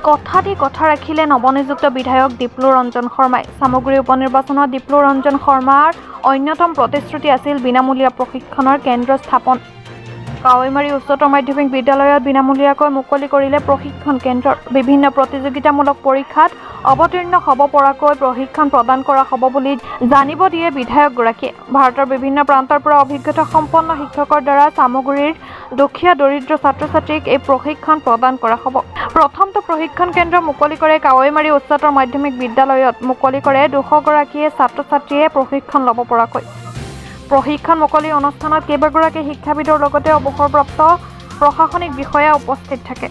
কথা দি কথা ৰাখিলে নৱনিযুক্ত বিধায়ক দীপলু ৰঞ্জন শৰ্মাই। সামগ্ৰী উপনিৰ্বাচনত দীপলু ৰঞ্জন শৰ্মাৰ অন্যতম প্ৰতিশ্ৰুতি আছিল বিনামূলীয়া প্ৰশিক্ষণৰ কেন্দ্ৰ স্থাপন। কাৱৈমাৰী উচ্চতৰ মাধ্যমিক বিদ্যালয়ত বিনামূলীয়াকৈ মুকলি কৰিলে প্ৰশিক্ষণ কেন্দ্ৰ। বিভিন্ন প্ৰতিযোগিতামূলক পৰীক্ষাত অৱতীৰ্ণ হ'ব পৰাকৈ প্ৰশিক্ষণ প্ৰদান কৰা হ'ব বুলি জানিব দিয়ে বিধায়কগৰাকীয়ে। ভাৰতৰ বিভিন্ন প্ৰান্তৰ পৰা অভিজ্ঞতা সম্পন্ন শিক্ষকৰ দ্বাৰা সামগ্ৰীৰ দুখীয়া দৰিদ্ৰ ছাত্ৰ-ছাত্ৰীক এই প্ৰশিক্ষণ প্ৰদান কৰা হ'ব। প্ৰথমটো প্ৰশিক্ষণ কেন্দ্ৰ মুকলি কৰে কাৱৈমাৰী উচ্চতৰ মাধ্যমিক বিদ্যালয়ত। মুকলি কৰে 200 গৰাকীয়ে ছাত্ৰ-ছাত্ৰীয়ে প্ৰশিক্ষণ ল'ব পৰাকৈ। প্ৰশিক্ষণ মুকলি অনুষ্ঠানত কেইবাগৰাকী শিক্ষাবিদৰ লগতে অৱসৰপ্ৰাপ্ত প্ৰশাসনিক বিষয়া উপস্থিত থাকে।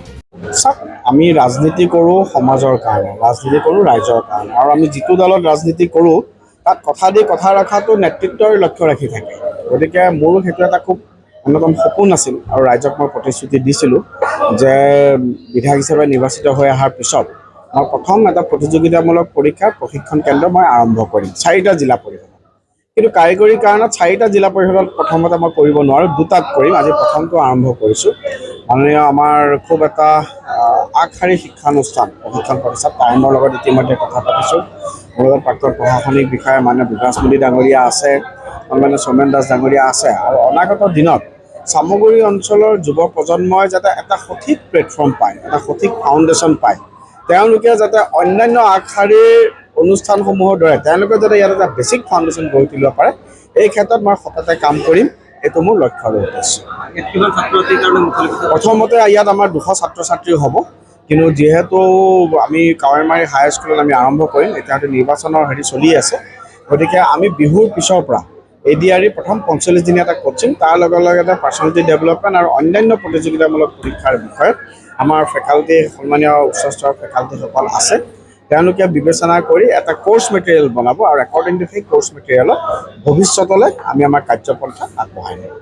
আমি ৰাজনীতি কৰোঁ সমাজৰ কাৰণে, ৰাজনীতি কৰোঁ ৰাইজৰ কাৰণে, আৰু আমি যিটো দলত ৰাজনীতি কৰোঁ তাত কথা দি কথা ৰখাটো নেতৃত্বৰ লক্ষ্য ৰাখি থাকে। গতিকে মোৰো সেইটো এটা খুব অন্যতম সপোন আছিল, আৰু ৰাইজক মই প্ৰতিশ্ৰুতি দিছিলোঁ যে বিধায়ক হিচাপে নিৰ্বাচিত হৈ অহাৰ পিছত মই প্ৰথম এটা প্ৰতিযোগিতামূলক পৰীক্ষাৰ প্ৰশিক্ষণ কেন্দ্ৰ মই আৰম্ভ কৰিম 4টা জিলা পৰিষদত। কিন্তু কাৰিকৰী কাৰণত 4টা জিলা পৰিষদত প্ৰথমতে মই কৰিব নোৱাৰোঁ, 2টাত কৰিম। আজি প্ৰথমটো আৰম্ভ কৰিছোঁ। মাননীয় আমাৰ খুব এটা আগশাৰী শিক্ষানুষ্ঠান প্ৰশিক্ষণ প্ৰতিষ্ঠান টাইমৰ লগত ইতিমধ্যে কথা পাতিছোঁ। মোৰ লগত প্ৰাক্তন প্ৰশাসনিক বিষয়া মাননীয় বিকাশমুলি ডাঙৰীয়া আছে, মাননীয় সৌমেন দাস ডাঙৰীয়া আছে, আৰু অনাগত দিনত চামগুৰি অঞ্চলৰ যুৱ প্ৰজন্মই যাতে এটা সঠিক প্লেটফৰ্ম পায়, এটা সঠিক ফাউণ্ডেশ্যন পায়, তেওঁলোকে যাতে অন্যান্য আগশাৰীৰ অনুষ্ঠানসমূহৰ দৰে তেওঁলোকে যাতে ইয়াত এটা বেছিক ফাউণ্ডেশ্যন গঢ়ি তুলিব পাৰে, এই ক্ষেত্ৰত মই সততে কাম কৰিম। এইটো মোৰ লক্ষ্য আৰু উদ্দেশ্য। প্ৰথমতে ইয়াত আমাৰ 200 ছাত্ৰ-ছাত্ৰী হ'ব, কিন্তু যিহেতু আমি কাৱৈমাৰী হাইস্কুলত আমি আৰম্ভ কৰিম, এতিয়াতো নিৰ্বাচনৰ চলি আছে, গতিকে আমি বিহুৰ পিছৰ পৰা ADRE প্ৰথম 45 দিনীয়া এটা কোচিং, তাৰ লগে লগে এটা পাৰ্চনেলিটি ডেভেলপমেণ্ট আৰু অন্যান্য প্ৰতিযোগিতামূলক পৰীক্ষাৰ বিষয়ত আমাৰ ফেকাল্টি, সন্মানীয় উচ্চস্তৰৰ ফেকাল্টিসকল আছে, তেওঁলোকে বিবেচনা কৰি এটা কোৰ্চ মেটেৰিয়েল বনাব, আৰু একৰ্ডিং টু সেই কোৰ্চ মেটেৰিয়েলত ভৱিষ্যতলৈ আমি আমাৰ কাৰ্যপন্থা আগবঢ়াই নিম।